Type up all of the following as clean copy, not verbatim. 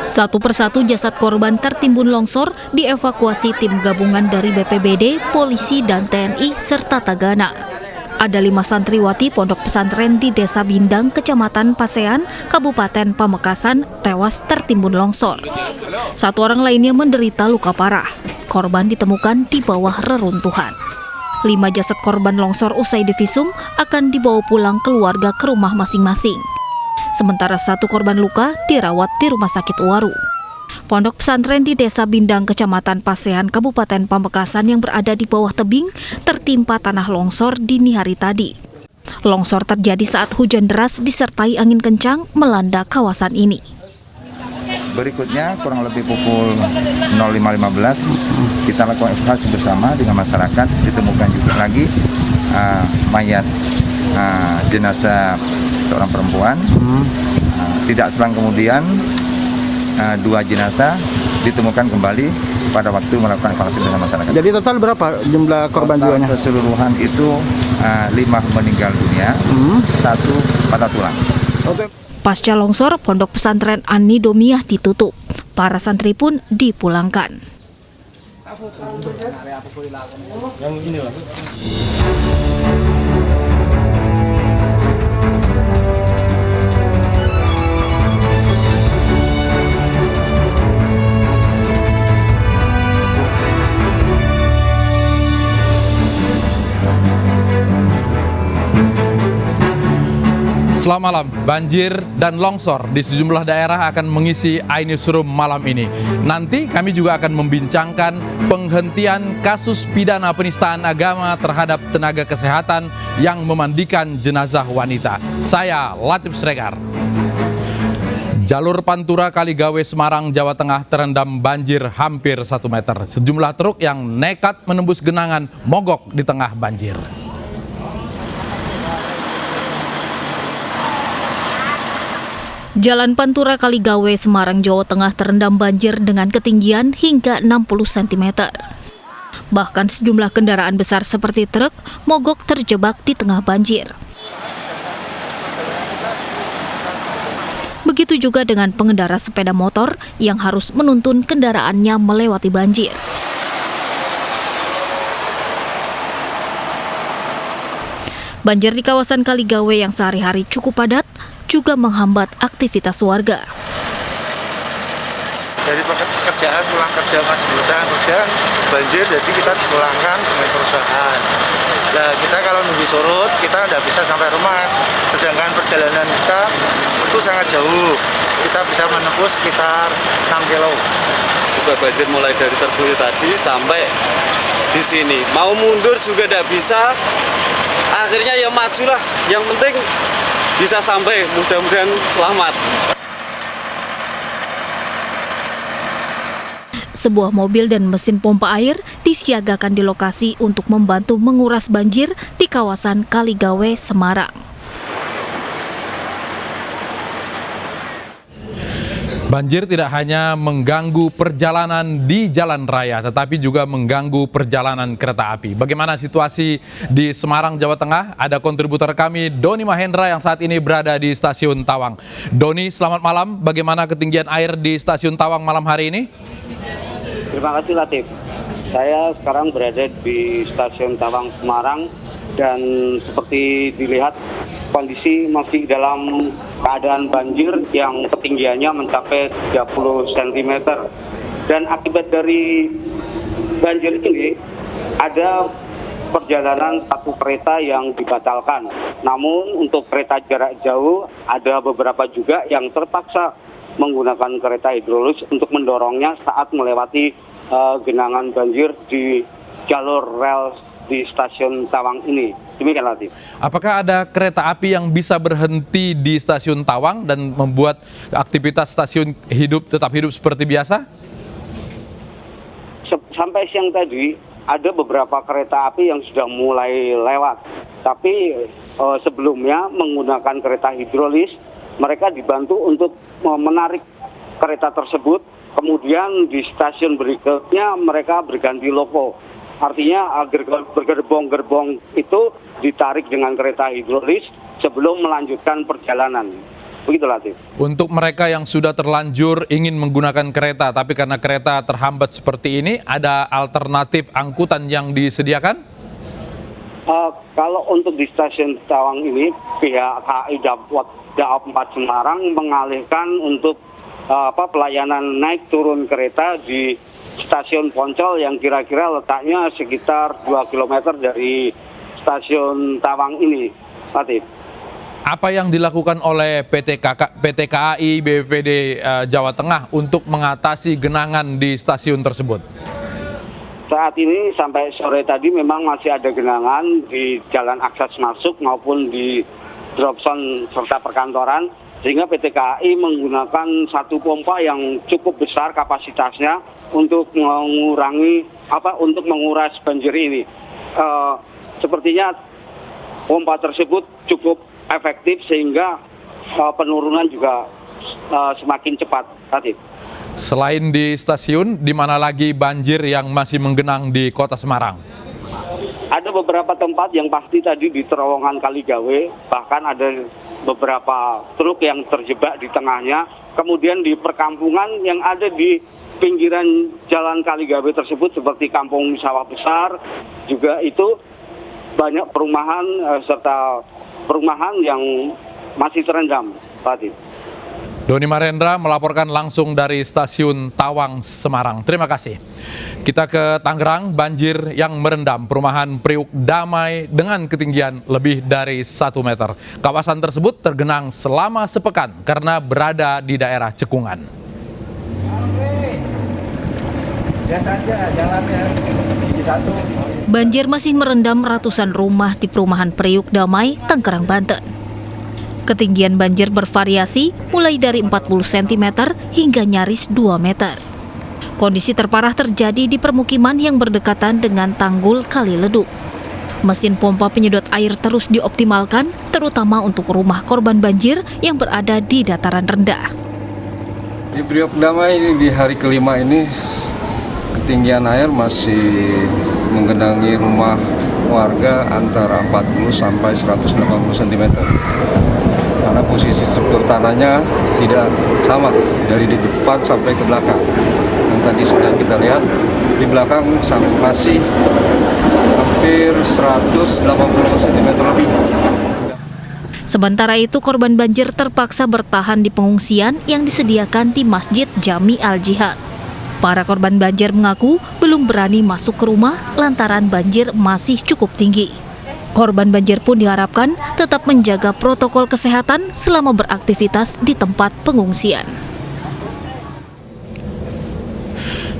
Satu persatu jasad korban tertimbun longsor dievakuasi tim gabungan dari BPBD, polisi, dan TNI, serta Tagana. Ada 5 santriwati pondok pesantren di Desa Bindang, Kecamatan Pasean, Kabupaten Pamekasan, tewas tertimbun longsor. 1 orang lainnya menderita luka parah. Korban ditemukan di bawah reruntuhan. 5 jasad korban longsor usai divisum akan dibawa pulang keluarga ke rumah masing-masing. Sementara 1 korban luka dirawat di Rumah Sakit Waru. Pondok pesantren di Desa Bindang, Kecamatan Pasean, Kabupaten Pamekasan yang berada di bawah tebing tertimpa tanah longsor dini hari tadi. Longsor terjadi saat hujan deras disertai angin kencang melanda kawasan ini. Berikutnya kurang lebih pukul 05.15 kita lakukan evakuasi bersama dengan masyarakat. Ditemukan juga lagi mayat jenazah seorang perempuan. Tidak selang kemudian 2 jenazah ditemukan kembali pada waktu melakukan evakuasi dengan masyarakat. Jadi total berapa jumlah korban jiwanya? Keseluruhan itu 5 meninggal dunia, 1 patah tulang. Pasca longsor, pondok pesantren An-Nidomiyah ditutup. Para santri pun dipulangkan. Selamat malam. Banjir dan longsor di sejumlah daerah akan mengisi iNewsroom malam ini. Nanti kami juga akan membincangkan penghentian kasus pidana penistaan agama terhadap tenaga kesehatan yang memandikan jenazah wanita. Saya Latif Sregar. Jalur Pantura Kaligawe Semarang, Jawa Tengah terendam banjir hampir 1 meter. Sejumlah truk yang nekat menembus genangan mogok di tengah banjir. Jalan Pantura Kaligawe Semarang, Jawa Tengah terendam banjir dengan ketinggian hingga 60 cm. Bahkan sejumlah kendaraan besar seperti truk mogok terjebak di tengah banjir. Begitu juga dengan pengendara sepeda motor yang harus menuntun kendaraannya melewati banjir. Banjir di kawasan Kaligawe yang sehari-hari cukup padat juga menghambat aktivitas warga. Dari pekerjaan pulang kerja, masih perusahaan kerja banjir, jadi kita dipulangkan dengan perusahaan. Nah, kita kalau nunggu surut kita tidak bisa sampai rumah, sedangkan perjalanan kita itu sangat jauh. Kita bisa menempuh sekitar 6 kilo. Juga banjir mulai dari Terbuli tadi sampai di sini. Mau mundur juga tidak bisa. Akhirnya ya majulah. Yang penting bisa sampai, mudah-mudahan selamat. Sebuah mobil dan mesin pompa air disiagakan di lokasi untuk membantu menguras banjir di kawasan Kaligawe, Semarang. Banjir tidak hanya mengganggu perjalanan di jalan raya, tetapi juga mengganggu perjalanan kereta api. Bagaimana situasi di Semarang, Jawa Tengah? Ada kontributor kami, Doni Mahendra, yang saat ini berada di Stasiun Tawang. Doni, selamat malam. Bagaimana ketinggian air di Stasiun Tawang malam hari ini? Terima kasih, Latif. Saya sekarang berada di Stasiun Tawang, Semarang, dan seperti dilihat kondisi masih dalam keadaan banjir yang ketinggiannya mencapai 30 cm. Dan akibat dari banjir ini ada perjalanan 1 kereta yang dibatalkan. Namun untuk kereta jarak jauh ada beberapa juga yang terpaksa menggunakan kereta hidrolis untuk mendorongnya saat melewati genangan banjir di jalur rel di Stasiun Tawang ini. Demikian, Latif. Apakah ada kereta api yang bisa berhenti di Stasiun Tawang dan membuat aktivitas stasiun tetap hidup seperti biasa? Sampai siang tadi ada beberapa kereta api yang sudah mulai lewat. Tapi sebelumnya menggunakan kereta hidrolis, mereka dibantu untuk menarik kereta tersebut. Kemudian di stasiun berikutnya mereka berganti loco. Artinya gerbong-gerbong itu ditarik dengan kereta hidrolis sebelum melanjutkan perjalanan. Begitu Latif. Untuk mereka yang sudah terlanjur ingin menggunakan kereta, tapi karena kereta terhambat seperti ini, ada alternatif angkutan yang disediakan? Kalau untuk di stasiun Tawang ini, pihak KAI Daob 4 Semarang mengalihkan untuk pelayanan naik turun kereta di stasiun Poncol yang kira-kira letaknya sekitar 2 km dari stasiun Tawang ini, Latif. Apa yang dilakukan oleh PT KAI BPBD Jawa Tengah untuk mengatasi genangan di stasiun tersebut? Saat ini sampai sore tadi memang masih ada genangan di jalan akses masuk maupun di drop zone serta perkantoran, sehingga PT KAI menggunakan satu pompa yang cukup besar kapasitasnya untuk menguras banjir ini. Sepertinya pompa tersebut cukup efektif sehingga penurunan juga semakin cepat. Selain di stasiun, di mana lagi banjir yang masih menggenang di Kota Semarang? Ada beberapa tempat yang pasti tadi di terowongan Kaligawe, bahkan ada beberapa truk yang terjebak di tengahnya. Kemudian di perkampungan yang ada di pinggiran jalan Kaligawe tersebut seperti Kampung Sawah Besar, juga itu banyak perumahan serta perumahan yang masih terendam. Doni Marendra melaporkan langsung dari stasiun Tawang, Semarang. Terima kasih. Kita ke Tangerang, banjir yang merendam perumahan Priuk Damai dengan ketinggian lebih dari 1 meter. Kawasan tersebut tergenang selama sepekan karena berada di daerah cekungan. Banjir masih merendam ratusan rumah di perumahan Priuk Damai, Tangerang, Banten. Ketinggian banjir bervariasi mulai dari 40 cm hingga nyaris 2 meter. Kondisi terparah terjadi di permukiman yang berdekatan dengan tanggul Kali Leduk. Mesin pompa penyedot air terus dioptimalkan, terutama untuk rumah korban banjir yang berada di dataran rendah. Di Priok Damai ini di hari kelima ini ketinggian air masih menggenangi rumah warga antara 40 sampai 180 cm. Karena posisi struktur tanahnya tidak sama dari di depan sampai ke belakang. Yang tadi sudah kita lihat di belakang masih hampir 180 cm lebih. Sementara itu, korban banjir terpaksa bertahan di pengungsian yang disediakan di Masjid Jami Al-Jihad. Para korban banjir mengaku belum berani masuk ke rumah lantaran banjir masih cukup tinggi. Korban banjir pun diharapkan tetap menjaga protokol kesehatan selama beraktivitas di tempat pengungsian.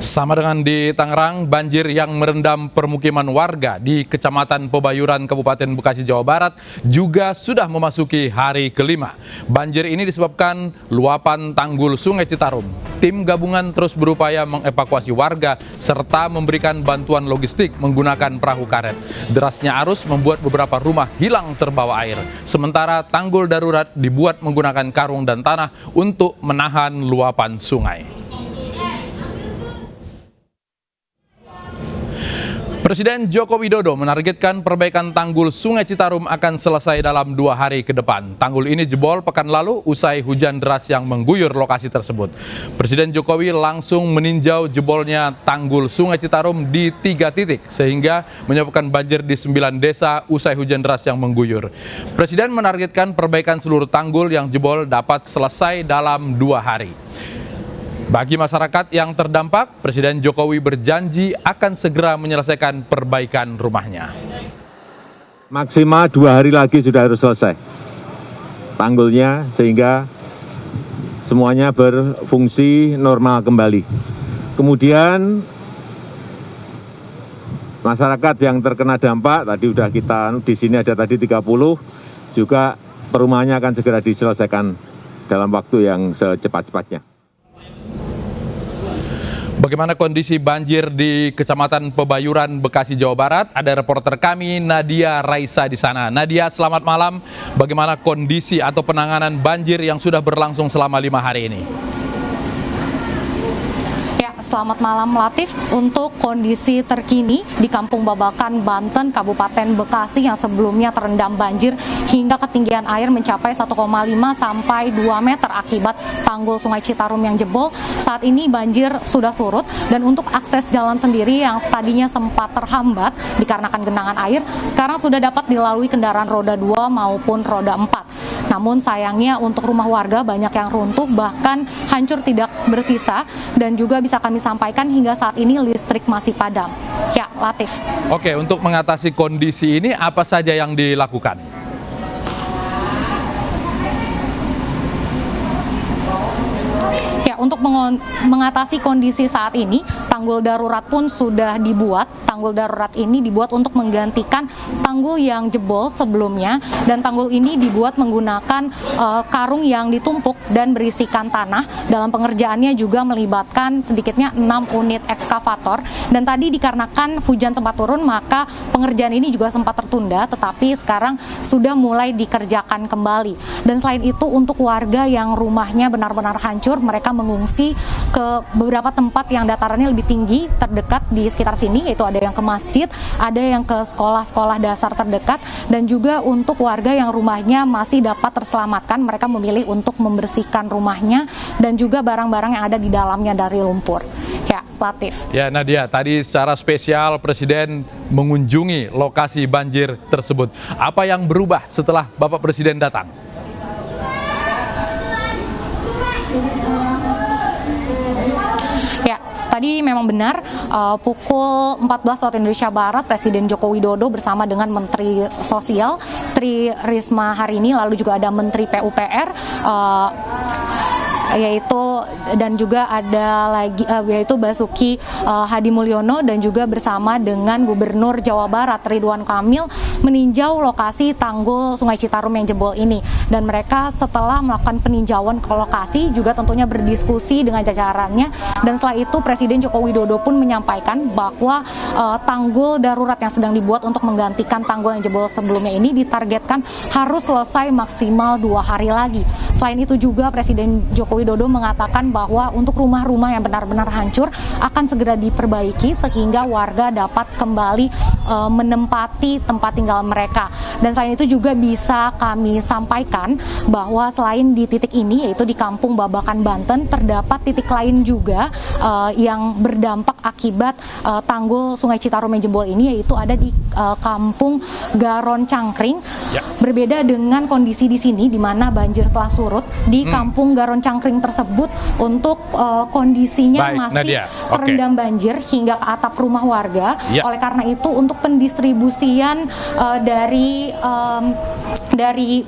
Sama dengan di Tangerang, banjir yang merendam permukiman warga di Kecamatan Pebayuran, Kabupaten Bekasi, Jawa Barat juga sudah memasuki hari kelima. Banjir ini disebabkan luapan tanggul Sungai Citarum. Tim gabungan terus berupaya mengevakuasi warga serta memberikan bantuan logistik menggunakan perahu karet. Derasnya arus membuat beberapa rumah hilang terbawa air. Sementara tanggul darurat dibuat menggunakan karung dan tanah untuk menahan luapan sungai. Presiden Joko Widodo menargetkan perbaikan tanggul Sungai Citarum akan selesai dalam 2 hari ke depan. Tanggul ini jebol pekan lalu usai hujan deras yang mengguyur lokasi tersebut. Presiden Jokowi langsung meninjau jebolnya tanggul Sungai Citarum di 3 titik sehingga menyebabkan banjir di 9 desa usai hujan deras yang mengguyur. Presiden menargetkan perbaikan seluruh tanggul yang jebol dapat selesai dalam 2 hari. Bagi masyarakat yang terdampak, Presiden Jokowi berjanji akan segera menyelesaikan perbaikan rumahnya. Maksimal 2 hari lagi sudah harus selesai tanggulnya sehingga semuanya berfungsi normal kembali. Kemudian masyarakat yang terkena dampak, tadi sudah kita di sini ada tadi 30, juga perumahannya akan segera diselesaikan dalam waktu yang secepat-cepatnya. Bagaimana kondisi banjir di Kecamatan Pebayuran, Bekasi, Jawa Barat? Ada reporter kami Nadia Raisa di sana. Nadia, selamat malam. Bagaimana kondisi atau penanganan banjir yang sudah berlangsung selama 5 hari ini? selamat malam Latif. Untuk kondisi terkini di Kampung Babakan, Banten, Kabupaten Bekasi yang sebelumnya terendam banjir hingga ketinggian air mencapai 1,5 sampai 2 meter akibat tanggul Sungai Citarum yang jebol. Saat ini banjir sudah surut dan untuk akses jalan sendiri yang tadinya sempat terhambat dikarenakan genangan air, sekarang sudah dapat dilalui kendaraan roda 2 maupun roda 4. Namun sayangnya untuk rumah warga banyak yang runtuh, bahkan hancur tidak bersisa, dan juga bisa kami sampaikan hingga saat ini listrik masih padam. Ya, Latif. Oke, untuk mengatasi kondisi ini apa saja yang dilakukan? Ya, untuk mengatasi kondisi saat ini, tanggul darurat pun sudah dibuat. Tanggul darurat ini dibuat untuk menggantikan tanggul yang jebol sebelumnya, dan tanggul ini dibuat menggunakan karung yang ditumpuk dan berisikan tanah. Dalam pengerjaannya juga melibatkan sedikitnya 6 unit ekskavator, dan tadi dikarenakan hujan sempat turun, maka pengerjaan ini juga sempat tertunda, tetapi sekarang sudah mulai dikerjakan kembali. Dan selain itu, untuk warga yang rumahnya benar-benar hancur, mereka mengungsi ke beberapa tempat yang datarannya lebih tinggi terdekat di sekitar sini, yaitu ada yang ke masjid, ada yang ke sekolah-sekolah dasar terdekat, dan juga untuk warga yang rumahnya masih dapat terselamatkan, mereka memilih untuk membersihkan rumahnya dan juga barang-barang yang ada di dalamnya dari lumpur. Ya, Latif. Ya, Nadia, tadi secara spesial Presiden mengunjungi lokasi banjir tersebut. Apa yang berubah setelah Bapak Presiden datang? Ya, tadi memang benar pukul 14 waktu Indonesia Barat Presiden Joko Widodo bersama dengan Menteri Sosial Tri Risma Harini, lalu juga ada Menteri PUPR dan juga ada lagi yaitu Basuki Hadi Mulyono, dan juga bersama dengan Gubernur Jawa Barat Ridwan Kamil meninjau lokasi tanggul Sungai Citarum yang jebol ini. Dan mereka setelah melakukan peninjauan ke lokasi juga tentunya berdiskusi dengan jajarannya, dan setelah itu Presiden Joko Widodo pun menyampaikan bahwa tanggul darurat yang sedang dibuat untuk menggantikan tanggul yang jebol sebelumnya ini ditargetkan harus selesai maksimal 2 hari lagi. Selain itu juga Presiden Joko Widodo mengatakan bahwa untuk rumah-rumah yang benar-benar hancur akan segera diperbaiki sehingga warga dapat kembali menempati tempat tinggal mereka. Dan selain itu juga bisa kami sampaikan bahwa selain di titik ini, yaitu di Kampung Babakan, Banten, terdapat titik lain juga yang berdampak akibat tanggul Sungai Citarum yang jebol ini, yaitu ada di Kampung Garon Cangkring. Ya. Berbeda dengan kondisi di sini di mana banjir telah surut, di Kampung Garon Cangkring tersebut untuk kondisinya masih terendam banjir hingga ke atap rumah warga. Ya. Oleh karena itu untuk pendistribusian dari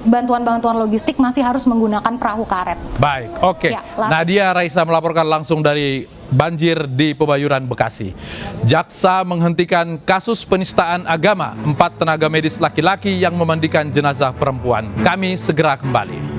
bantuan-bantuan logistik masih harus menggunakan perahu karet. Baik, oke. Ya, Nadia Raisa melaporkan langsung dari banjir di Pebayuran, Bekasi. Jaksa menghentikan kasus penistaan agama 4 tenaga medis laki-laki yang memandikan jenazah perempuan. Kami segera kembali.